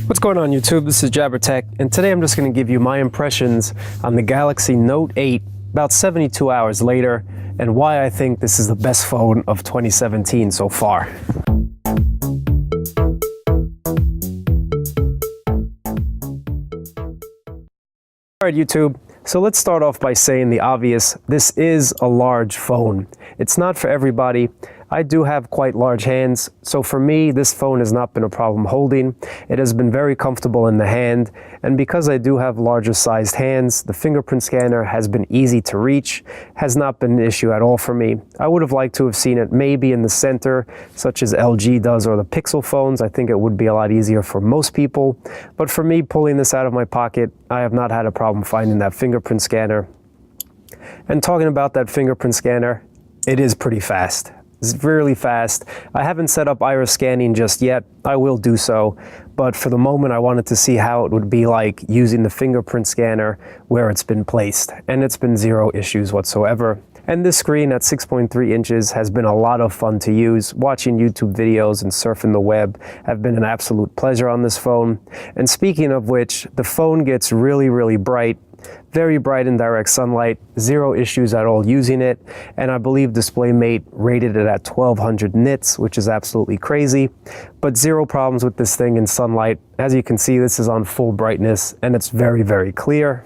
What's going on YouTube? This is JabberTech, and today I'm just going to give you my impressions on the Galaxy Note 8 about 72 hours later and why I think this is the best phone of 2017 so far. Alright YouTube, so let's start off by saying the obvious. This is a large phone. It's not for everybody. I do have quite large hands, so for me this phone has not been a problem holding. It has been very comfortable in the hand, and because I do have larger sized hands, the fingerprint scanner has been easy to reach, has not been an issue at all for me. I would have liked to have seen it maybe in the center, such as LG does, or the Pixel phones. I think it would be a lot easier for most people, but for me, pulling this out of my pocket, I have not had a problem finding that fingerprint scanner. And talking about that fingerprint scanner, it is pretty fast. It's really fast. I haven't set up iris scanning just yet. I will do so, but for the moment I wanted to see how it would be like using the fingerprint scanner where it's been placed, and it's been zero issues whatsoever. And this screen at 6.3 inches has been a lot of fun to use. Watching YouTube videos and surfing the web have been an absolute pleasure on this phone. And speaking of which, the phone gets really bright. Very bright in direct sunlight, zero issues at all using it, and I believe DisplayMate rated it at 1200 nits, which is absolutely crazy, but zero problems with this thing in sunlight. As you can see, this is on full brightness and it's very clear.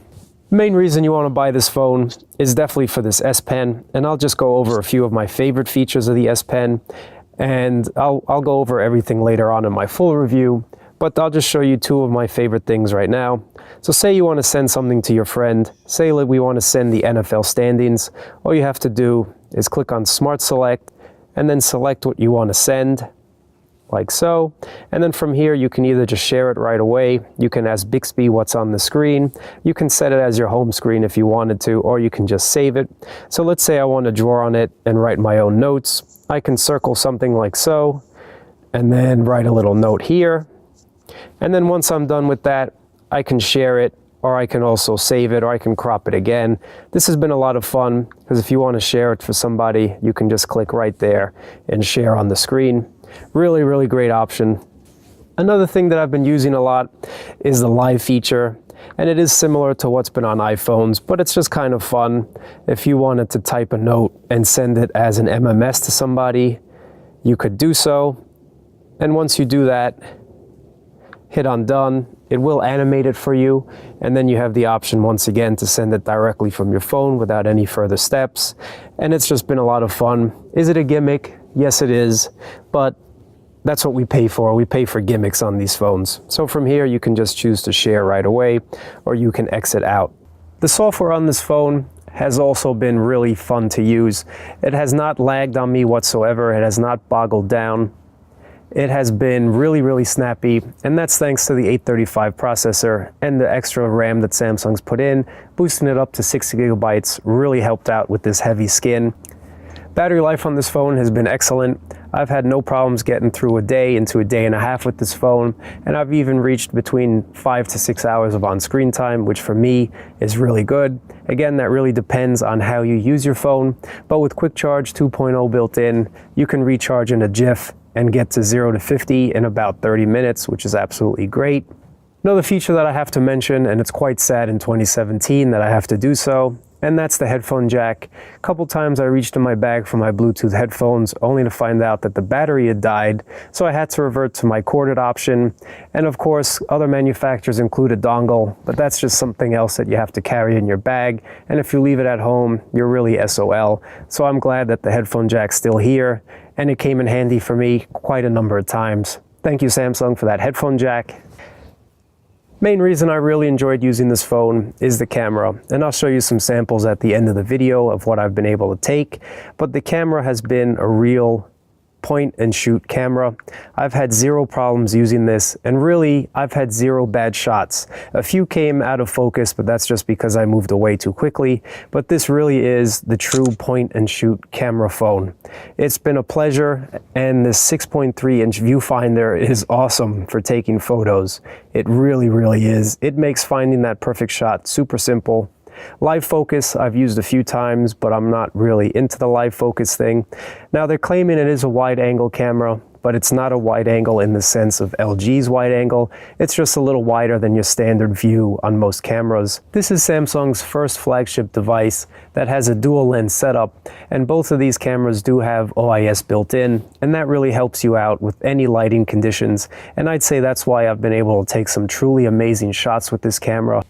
The main reason you want to buy this phone is definitely for this S Pen, and I'll just go over a few of my favorite features of the S Pen, and I'll go over everything later on in my full review. But I'll just show you two of my favorite things right now. So say you want to send something to your friend. Say that we want to send the NFL standings. All you have to do is click on Smart Select and then select what you want to send, like so. And then from here, you can either just share it right away. You can ask Bixby what's on the screen. You can set it as your home screen if you wanted to, or you can just save it. So let's say I want to draw on it and write my own notes. I can circle something like so, and then write a little note here. And then once I'm done with that, I can share it, or I can also save it, or I can crop it again. This has been a lot of fun, because if you want to share it for somebody, you can just click right there and share on the screen. Really great option. Another thing that I've been using a lot is the live feature, and it is similar to what's been on iPhones, but it's just kind of fun. If you wanted to type a note and send it as an MMS to somebody, you could do so. And once you do that, hit on done, it will animate it for you, and then you have the option once again to send it directly from your phone without any further steps. And it's just been a lot of fun. Is it a gimmick? Yes it is, but that's what we pay for. We pay for gimmicks on these phones. So from here you can just choose to share right away, or you can exit out. The software on this phone has also been really fun to use. It has not lagged on me whatsoever. It has not boggled down. It has been really snappy, and that's thanks to the 835 processor and the extra RAM that Samsung's put in. Boosting it up to 60 gigabytes really helped out with this heavy skin. Battery life on this phone has been excellent. I've had no problems getting through a day into a day and a half with this phone, and I've even reached between 5 to 6 hours of on-screen time, which for me is really good. Again, that really depends on how you use your phone, but with Quick Charge 2.0 built in, you can recharge in a jiff and get to 0 to 50 in about 30 minutes, which is absolutely great. Another feature that I have to mention, and it's quite sad in 2017 that I have to do so, and that's the headphone jack. A couple times I reached in my bag for my Bluetooth headphones only to find out that the battery had died, so I had to revert to my corded option. And of course, other manufacturers include a dongle, but that's just something else that you have to carry in your bag, and if you leave it at home, you're really SOL. So I'm glad that the headphone jack's still here, and it came in handy for me quite a number of times. Thank you, Samsung, for that headphone jack. Main reason I really enjoyed using this phone is the camera, and I'll show you some samples at the end of the video of what I've been able to take, but the camera has been a real point and shoot camera. I've had zero problems using this, and really I've had zero bad shots. A few came out of focus, but that's just because I moved away too quickly. But this really is the true point and shoot camera phone. It's been a pleasure, and this 6.3-inch viewfinder is awesome for taking photos. It really is. It makes finding that perfect shot super simple. Live focus I've used a few times, but I'm not really into the live focus thing. Now they're claiming it is a wide angle camera, but it's not a wide angle in the sense of LG's wide angle. It's just a little wider than your standard view on most cameras. This is Samsung's first flagship device that has a dual lens setup, and both of these cameras do have OIS built in, and that really helps you out with any lighting conditions, and I'd say that's why I've been able to take some truly amazing shots with this camera.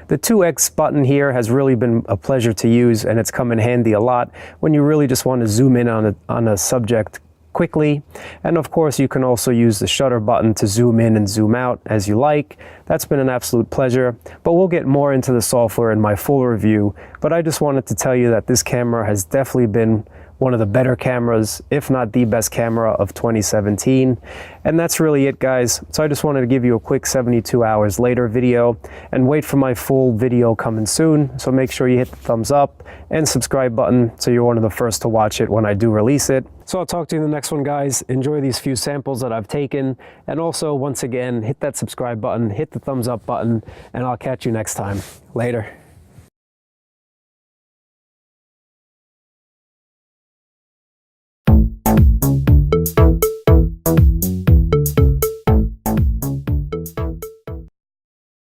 The 2x button here has really been a pleasure to use, and it's come in handy a lot when you really just want to zoom in on a subject quickly. And of course, you can also use the shutter button to zoom in and zoom out as you like. That's been an absolute pleasure, but we'll get more into the software in my full review. But I just wanted to tell you that this camera has definitely been one of the better cameras, if not the best camera of 2017. And that's really it, guys. So I just wanted to give you a quick 72 hours later video, and wait for my full video coming soon. So make sure you hit the thumbs up and subscribe button so you're one of the first to watch it when I do release it. So I'll talk to you in the next one, guys. Enjoy these few samples that I've taken. And also, once again, hit that subscribe button, hit the thumbs up button, and I'll catch you next time. Later.